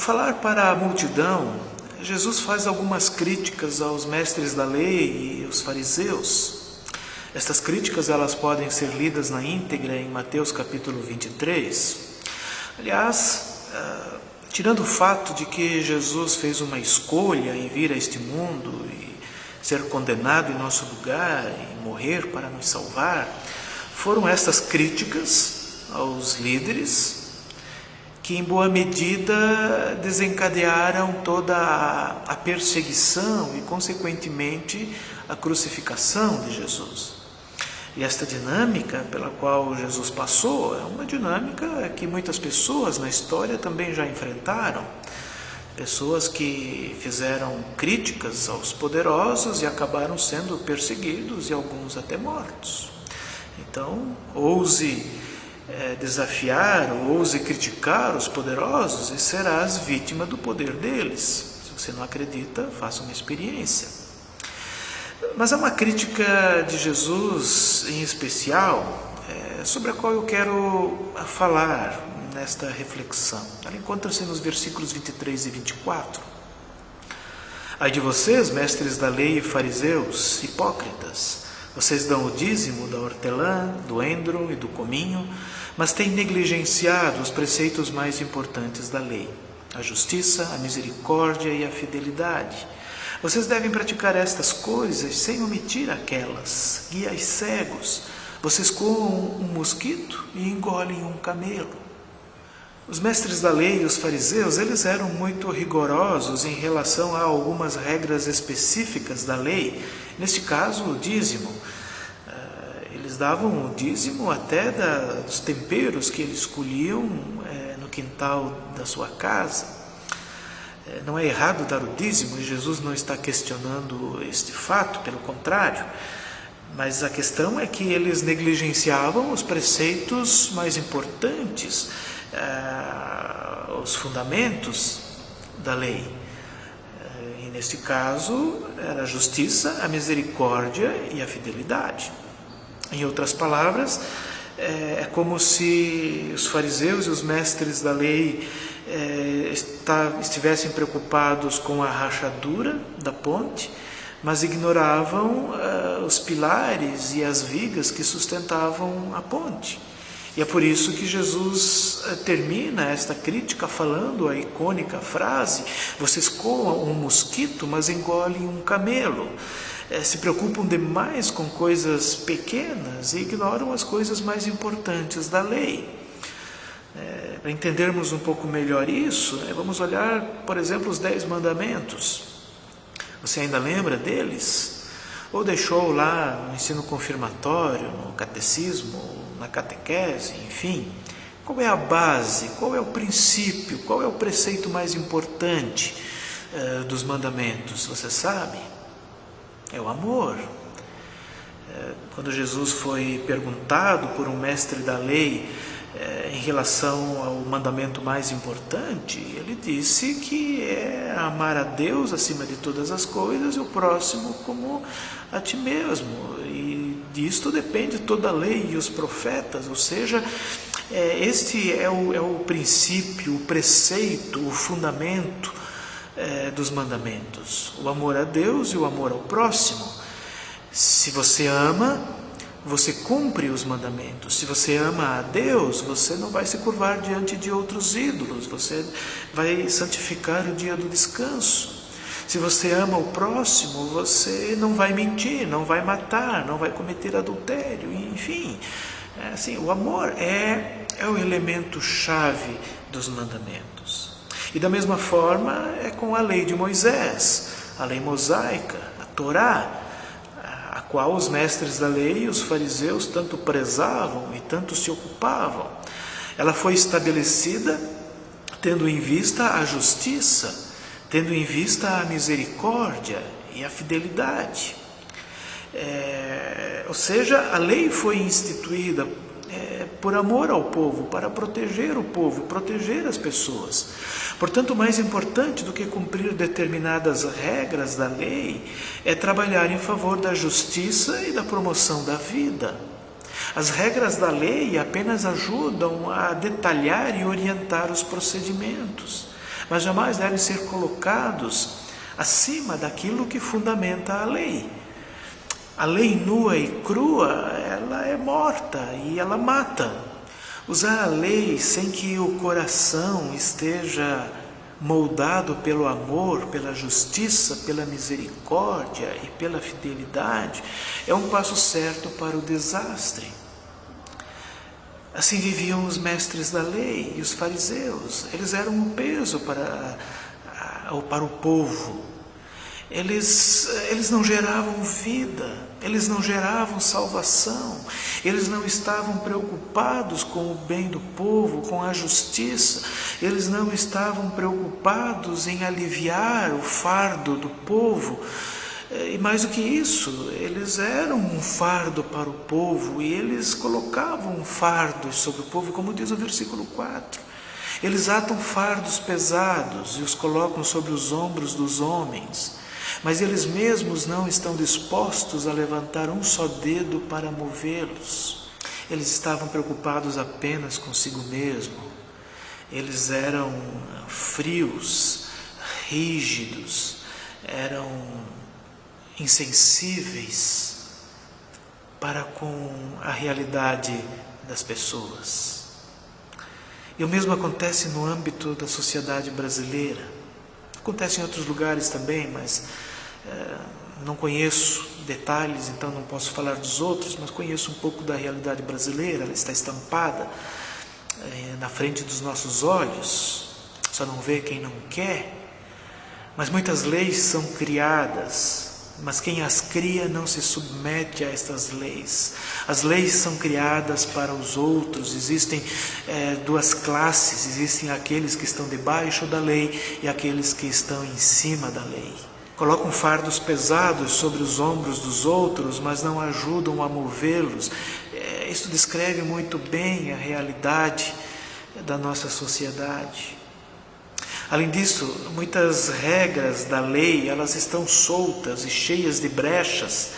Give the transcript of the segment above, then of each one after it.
falar para a multidão, Jesus faz algumas críticas aos mestres da lei e aos fariseus. Estas críticas elas podem ser lidas na íntegra em Mateus capítulo 23. Aliás, tirando o fato de que Jesus fez uma escolha em vir a este mundo e ser condenado em nosso lugar e morrer para nos salvar, foram estas críticas aos líderes que em boa medida desencadearam toda a perseguição e consequentemente a crucificação de Jesus. E esta dinâmica pela qual Jesus passou é uma dinâmica que muitas pessoas na história também já enfrentaram. Pessoas que fizeram críticas aos poderosos e acabaram sendo perseguidos e alguns até mortos. Então, ouse desafiar, ouse criticar os poderosos e serás vítima do poder deles. Se você não acredita, faça uma experiência. Mas há uma crítica de Jesus em especial, sobre a qual eu quero falar nesta reflexão. Ela encontra-se nos versículos 23 e 24. Ai de vocês, mestres da lei e fariseus, hipócritas, vocês dão o dízimo da hortelã, do endro e do cominho, mas têm negligenciado os preceitos mais importantes da lei, a justiça, a misericórdia e a fidelidade. Vocês devem praticar estas coisas sem omitir aquelas. Guias cegos, vocês coam um mosquito e engolem um camelo. Os mestres da lei e os fariseus, eles eram muito rigorosos em relação a algumas regras específicas da lei. Neste caso, o dízimo. Eles davam o dízimo até dos temperos que eles colhiam no quintal da sua casa. Não é errado dar o dízimo, e Jesus não está questionando este fato, pelo contrário. Mas a questão é que eles negligenciavam os preceitos mais importantes, os fundamentos da lei. E neste caso, era a justiça, a misericórdia e a fidelidade. Em outras palavras, é como se os fariseus e os mestres da lei estivessem preocupados com a rachadura da ponte, mas ignoravam os pilares e as vigas que sustentavam a ponte. E é por isso que Jesus termina esta crítica falando a icônica frase: vocês coam um mosquito, mas engolem um camelo. Se preocupam demais com coisas pequenas e ignoram as coisas mais importantes da lei. Para entendermos um pouco melhor isso, vamos olhar, por exemplo, os 10 mandamentos. Você ainda lembra deles? Ou deixou lá no ensino confirmatório, no catecismo, na catequese, enfim? Qual é a base, qual é o princípio, qual é o preceito mais importante dos mandamentos? Você sabe? É o amor. Quando Jesus foi perguntado por um mestre da lei em relação ao mandamento mais importante, ele disse que é amar a Deus acima de todas as coisas e o próximo como a ti mesmo. E disto depende toda a lei e os profetas, ou seja, este é o princípio, o preceito, o fundamento dos mandamentos, o amor a Deus e o amor ao próximo. Se você ama, você cumpre os mandamentos. Se você ama a Deus, você não vai se curvar diante de outros ídolos, você vai santificar o dia do descanso. Se você ama o próximo, você não vai mentir, não vai matar, não vai cometer adultério, enfim. Assim, o amor é o elemento chave dos mandamentos. E da mesma forma é com a lei de Moisés, a lei mosaica, a Torá, a qual os mestres da lei e os fariseus tanto prezavam e tanto se ocupavam. Ela foi estabelecida tendo em vista a justiça, tendo em vista a misericórdia e a fidelidade. Ou seja, a lei foi instituída por amor ao povo, para proteger o povo, proteger as pessoas. Portanto, mais importante do que cumprir determinadas regras da lei é trabalhar em favor da justiça e da promoção da vida. As regras da lei apenas ajudam a detalhar e orientar os procedimentos. mas jamais devem ser colocados acima daquilo que fundamenta a lei. A lei nua e crua, ela é morta e ela mata. Usar a lei sem que o coração esteja moldado pelo amor, pela justiça, pela misericórdia e pela fidelidade, é um passo certo para o desastre. Assim viviam os mestres da lei e os fariseus. Eles eram um peso para o povo. Eles não geravam vida, eles não geravam salvação, eles não estavam preocupados com o bem do povo, com a justiça, eles não estavam preocupados em aliviar o fardo do povo. E mais do que isso, eles eram um fardo para o povo e eles colocavam um fardo sobre o povo, como diz o versículo 4. Eles atam fardos pesados e os colocam sobre os ombros dos homens, mas eles mesmos não estão dispostos a levantar um só dedo para movê-los. Eles estavam preocupados apenas consigo mesmo. Eles eram frios, rígidos, eram insensíveis para com a realidade das pessoas. E o mesmo acontece no âmbito da sociedade brasileira. Acontece em outros lugares também, mas não conheço detalhes, então não posso falar dos outros, mas conheço um pouco da realidade brasileira. Ela está estampada na frente dos nossos olhos, só não vê quem não quer. Mas muitas leis são criadas, mas quem as cria não se submete a estas leis. As leis são criadas para os outros. Existem duas classes, existem aqueles que estão debaixo da lei e aqueles que estão em cima da lei. Colocam fardos pesados sobre os ombros dos outros, mas não ajudam a movê-los. Isso descreve muito bem a realidade da nossa sociedade. Além disso, muitas regras da lei, elas estão soltas e cheias de brechas,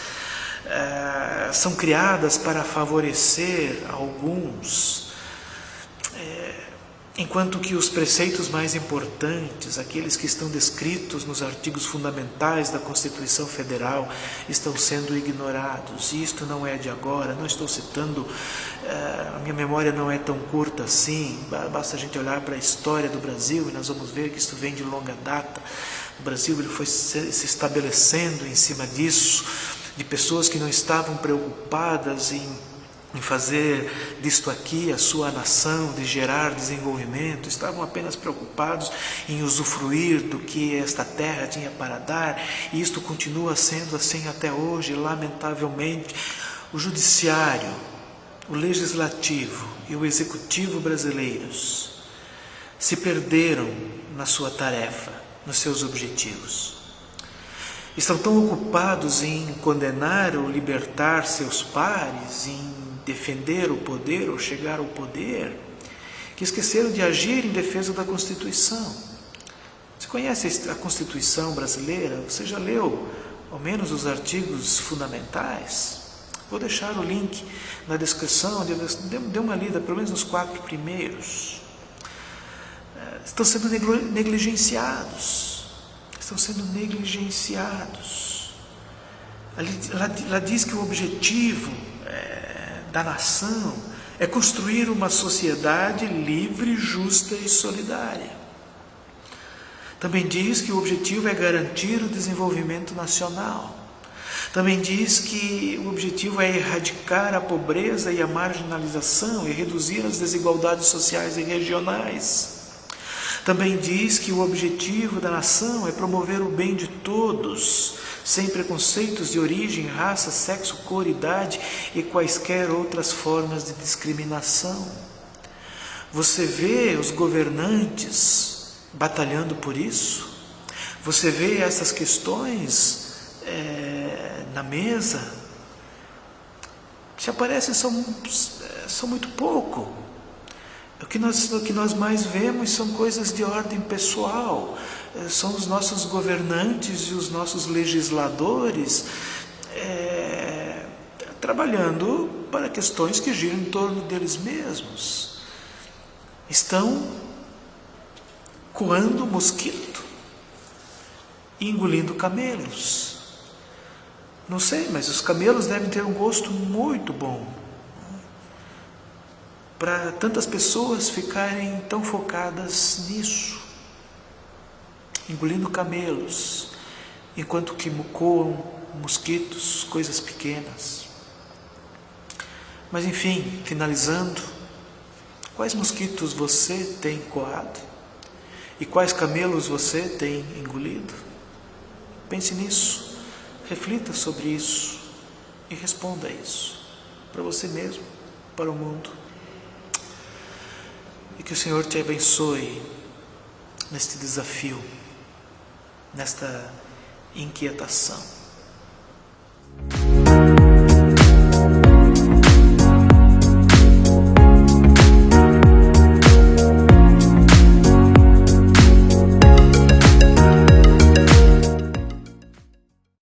são criadas para favorecer alguns, enquanto que os preceitos mais importantes, aqueles que estão descritos nos artigos fundamentais da Constituição Federal, estão sendo ignorados. E isto não é de agora, não estou citando, a minha memória não é tão curta assim, basta a gente olhar para a história do Brasil e nós vamos ver que isto vem de longa data. O Brasil ele foi se estabelecendo em cima disso, de pessoas que não estavam preocupadas em fazer disto aqui a sua nação, de gerar desenvolvimento, estavam apenas preocupados em usufruir do que esta terra tinha para dar, e isto continua sendo assim até hoje, lamentavelmente. O judiciário, o legislativo e o executivo brasileiros se perderam na sua tarefa, nos seus objetivos. Estão tão ocupados em condenar ou libertar seus pares, em defender o poder ou chegar ao poder, que esqueceram de agir em defesa da Constituição. Você conhece a Constituição brasileira? Você já leu ao menos os artigos fundamentais? Vou deixar o link na descrição, dê uma lida, pelo menos nos 4 primeiros. Estão sendo negligenciados. Estão sendo negligenciados. Ela diz que o objetivo da nação é construir uma sociedade livre, justa e solidária. Também diz que o objetivo é garantir o desenvolvimento nacional. Também diz que o objetivo é erradicar a pobreza e a marginalização e reduzir as desigualdades sociais e regionais. Também diz que o objetivo da nação é promover o bem de todos, sem preconceitos de origem, raça, sexo, cor, idade e quaisquer outras formas de discriminação. Você vê os governantes batalhando por isso? Você vê essas questões na mesa? Se aparecem, são muito pouco. O que nós mais vemos são coisas de ordem pessoal, são os nossos governantes e os nossos legisladores trabalhando para questões que giram em torno deles mesmos. Estão coando mosquito e engolindo camelos. Não sei, mas os camelos devem ter um gosto muito bom para tantas pessoas ficarem tão focadas nisso, engolindo camelos, enquanto que coam mosquitos, coisas pequenas. Mas enfim, finalizando, quais mosquitos você tem coado? E quais camelos você tem engolido? Pense nisso, reflita sobre isso e responda a isso, para você mesmo, para o mundo. E que o Senhor te abençoe neste desafio, nesta inquietação.